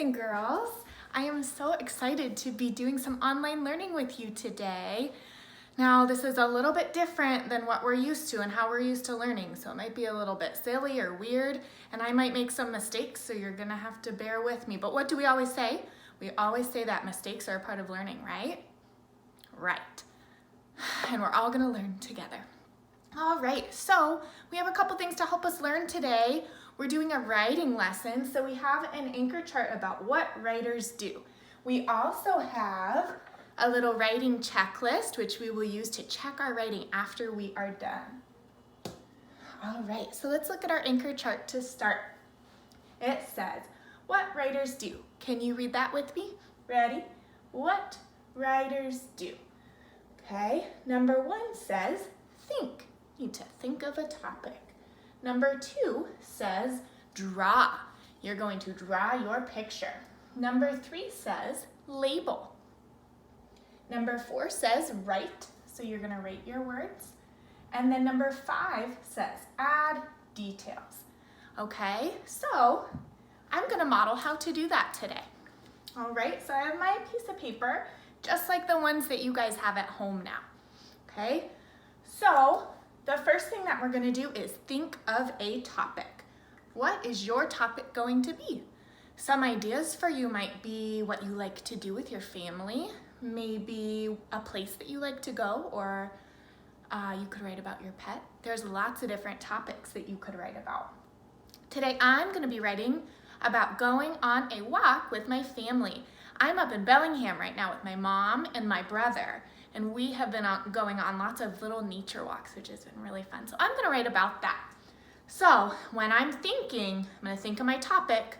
and girls. I am so excited to be doing some online learning with you today. Now, this is a little bit different than what we're used to and how we're used to learning, so it might be a little bit silly or weird, and I might make some mistakes, so you're gonna have to bear with me. But what do we always say? We always say that mistakes are a part of learning, right? Right. And we're all gonna learn together. All right, so we have a couple things to help us learn today. We're doing a writing lesson, so we have an anchor chart about what writers do. We also have a little writing checklist, which we will use to check our writing after we are done. All right, so let's look at our anchor chart to start. It says, what writers do? Can you read that with me? Ready? What writers do? Okay, number 1 says, think. You need to think of a topic. Number 2 says, draw. You're going to draw your picture. Number 3 says, label. Number 4 says, write. So you're going to write your words. And then number 5 says, add details. Okay, so I'm going to model how to do that today. All right, so I have my piece of paper, just like the ones that you guys have at home now. Okay, so the first thing that we're going to do is think of a topic. What is your topic going to be? Some ideas for you might be what you like to do with your family, maybe a place that you like to go, or you could write about your pet. There's lots of different topics that you could write about. Today I'm going to be writing about going on a walk with my family. I'm up in Bellingham right now with my mom and my brother, and we have been going on lots of little nature walks, which has been really fun. So I'm going to write about that. So when I'm thinking, I'm going to think of my topic,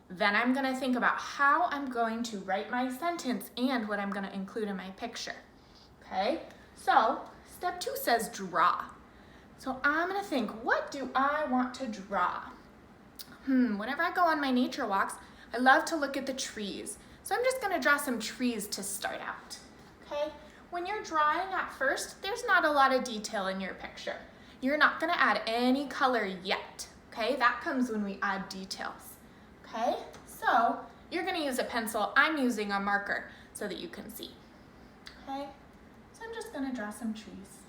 then I'm going to think about how I'm going to write my sentence and what I'm going to include in my picture. Okay, so step 2 says draw. So I'm going to think, what do I want to draw? Whenever I go on my nature walks, I love to look at the trees. So I'm just going to draw some trees to start out. Okay, when you're drawing at first, there's not a lot of detail in your picture. You're not going to add any color yet. Okay, that comes when we add details. Okay, so you're going to use a pencil. I'm using a marker so that you can see. Okay, so I'm just going to draw some trees.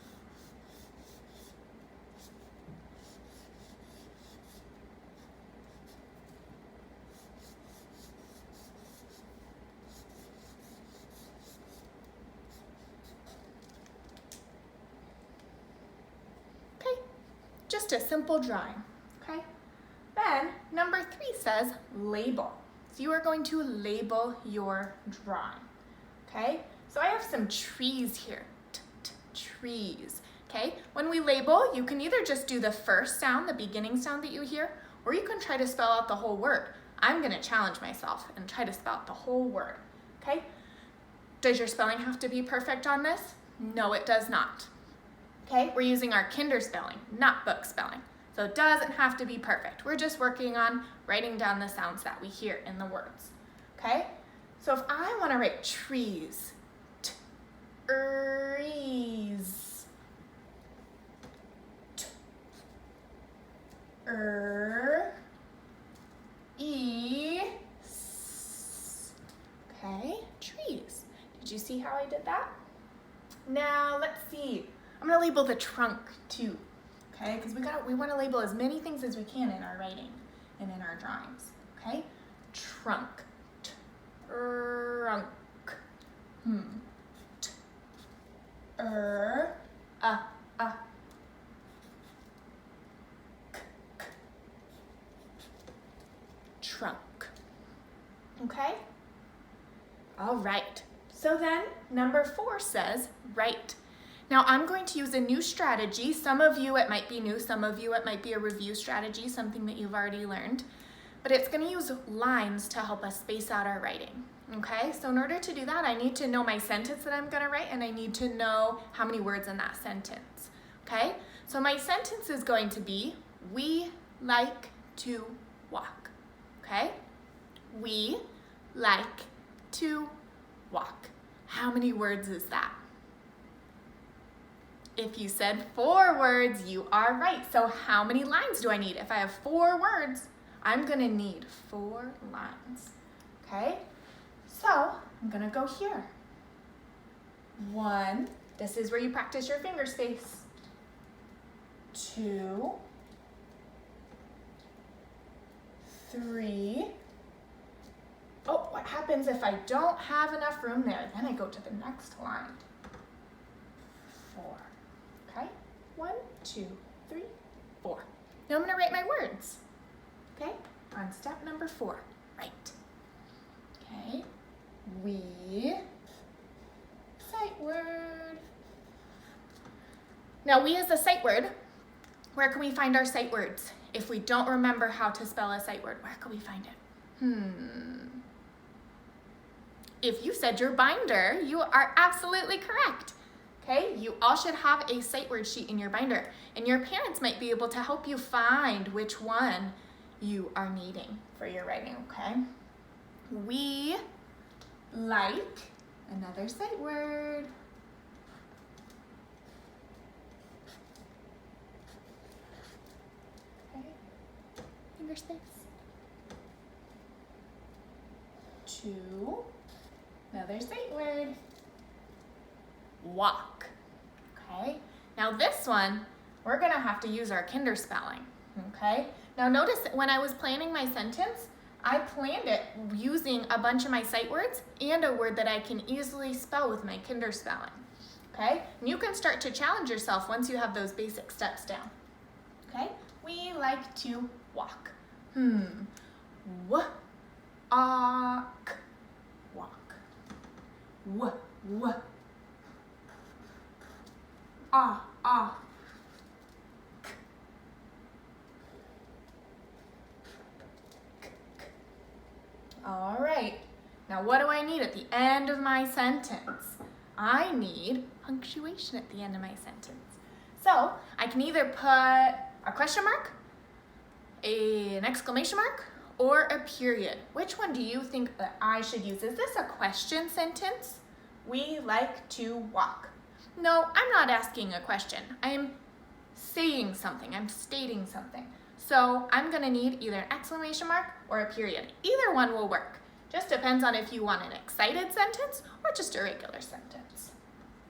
Just a simple drawing, okay? Then number 3 says label. So you are going to label your drawing, okay? So I have some trees here, trees, okay? When we label, you can either just do the first sound, the beginning sound that you hear, or you can try to spell out the whole word. I'm gonna challenge myself and try to spell out the whole word, okay? Does your spelling have to be perfect on this? No, it does not. Okay, we're using our kinder spelling, not book spelling. So it doesn't have to be perfect. We're just working on writing down the sounds that we hear in the words. Okay, so if I want to write trees, trees, okay, trees. Did you see how I did that? Now let's see. I'm going to label the trunk too, okay? Because we want to label as many things as we can in our writing and in our drawings, okay? Trunk, trunk, trunk, okay? All right, so then number 4 says write. Now I'm going to use a new strategy. Some of you it might be new, some of you it might be a review strategy, something that you've already learned. But it's going to use lines to help us space out our writing. Okay, so in order to do that, I need to know my sentence that I'm going to write, and I need to know how many words in that sentence. Okay, so my sentence is going to be, we like to walk. Okay, we like to walk. How many words is that? If you said 4 words, you are right. So how many lines do I need? If I have 4 words, I'm gonna need 4 lines. okay? So I'm gonna go here. 1, this is where you practice your finger space. 2, 3. Oh, what happens if I don't have enough room there? Then I go to the next line. 4, okay? 1, 2, 3, 4. Now I'm gonna write my words, okay? On step number 4, write. Okay, we, sight word. Now we as a sight word, where can we find our sight words? If we don't remember how to spell a sight word, where can we find it? If you said your binder, you are absolutely correct. Okay, you all should have a sight word sheet in your binder, and your parents might be able to help you find which one you are needing for your writing, okay? We like, another sight word. Okay, finger space. 2, another sight word. Walk, okay? Now this one, we're gonna have to use our kinder spelling, okay? Now notice that when I was planning my sentence, I planned it using a bunch of my sight words and a word that I can easily spell with my kinder spelling, okay? And you can start to challenge yourself once you have those basic steps down, okay? We like to walk. Walk. Walk. Ah. All right, now what do I need at the end of my sentence? I need punctuation at the end of my sentence. So I can either put a question mark, an exclamation mark, or a period. Which one do you think that I should use? Is this a question sentence? We like to walk. No, I'm not asking a question. I'm saying something, I'm stating something. So I'm gonna need either an exclamation mark or a period. Either one will work. Just depends on if you want an excited sentence or just a regular sentence.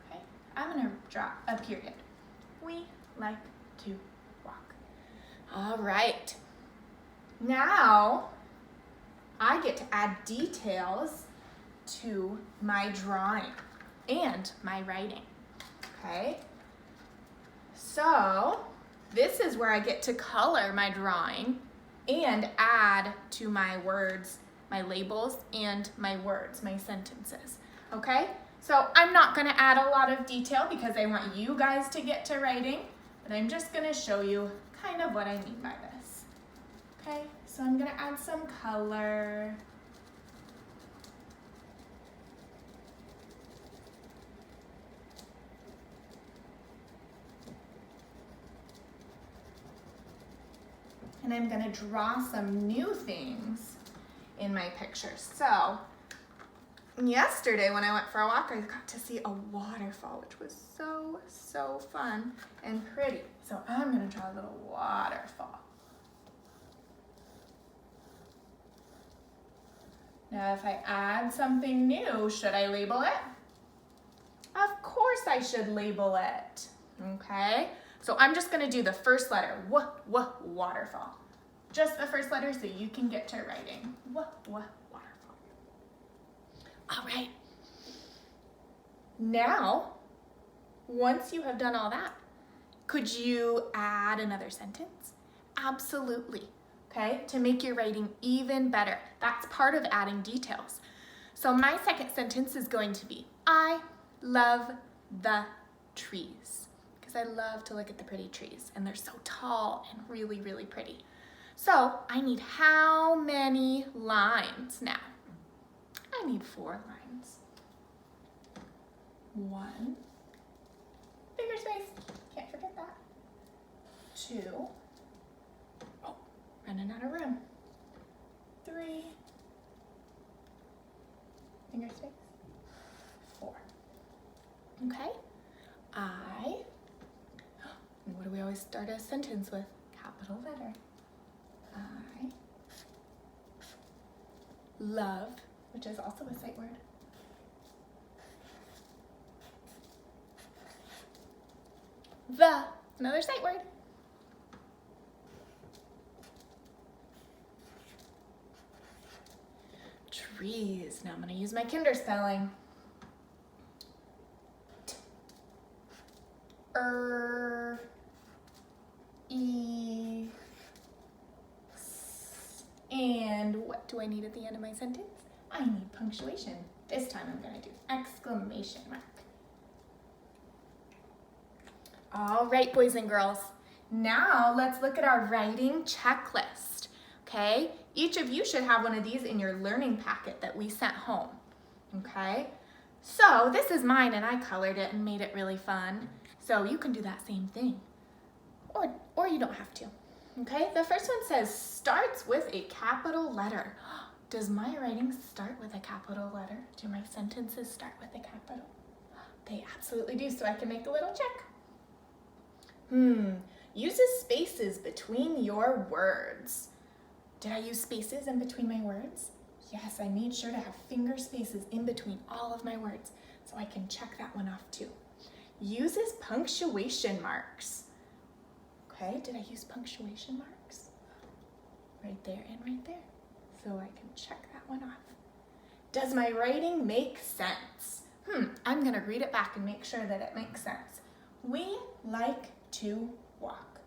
Okay, I'm gonna draw a period. We like to walk. All right. Now, I get to add details to my drawing and my writing, okay? So, this is where I get to color my drawing and add to my words, my labels, and my words, my sentences, okay? So, I'm not gonna add a lot of detail because I want you guys to get to writing, but I'm just gonna show you kind of what I mean by this. Okay, so I'm gonna add some color. And I'm gonna draw some new things in my pictures. So, yesterday when I went for a walk, I got to see a waterfall, which was so fun and pretty. So I'm gonna draw a little waterfall. Now, if I add something new, should I label it? Of course I should label it, okay? So I'm just gonna do the first letter, waterfall. Just the first letter so you can get to writing. Waterfall. All right. Now, once you have done all that, could you add another sentence? Absolutely, okay? To make your writing even better. That's part of adding details. So my second sentence is going to be, I love the trees. Because I love to look at the pretty trees and they're so tall and really, really pretty. So I need how many lines now? I need 4 lines. 1, finger space, can't forget that. 2, oh, running out of room. 3, finger space, 4. Okay, what do we always start a sentence with? Capital letter. I love which is also a sight word. The, another sight word. Trees. Now I'm going to use my kinder spelling. E, and what do I need at the end of my sentence? I need punctuation. This time I'm going to do exclamation mark. All right, boys and girls. Now let's look at our writing checklist, okay? Each of you should have one of these in your learning packet that we sent home, okay? So this is mine and I colored it and made it really fun. So you can do that same thing, or you don't have to, okay? The first one says, starts with a capital letter. Does my writing start with a capital letter? Do my sentences start with a capital? They absolutely do, so I can make a little check. Uses spaces between your words. Did I use spaces in between my words? Yes, I made sure to have finger spaces in between all of my words, so I can check that one off too. Uses punctuation marks. Okay, did I use punctuation marks? Right there and right there. So I can check that one off. Does my writing make sense? I'm gonna read it back and make sure that it makes sense. We like to walk.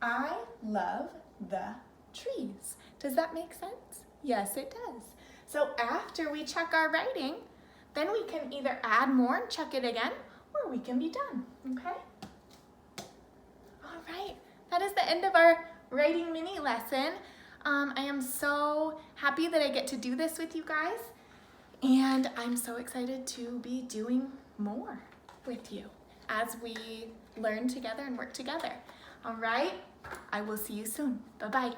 I love the trees. Does that make sense? Yes, it does. So after we check our writing, then we can either add more and check it again, or we can be done, okay? All right, that is the end of our writing mini lesson. I am so happy that I get to do this with you guys, and I'm so excited to be doing more with you as we learn together and work together. All right, I will see you soon. Bye-bye.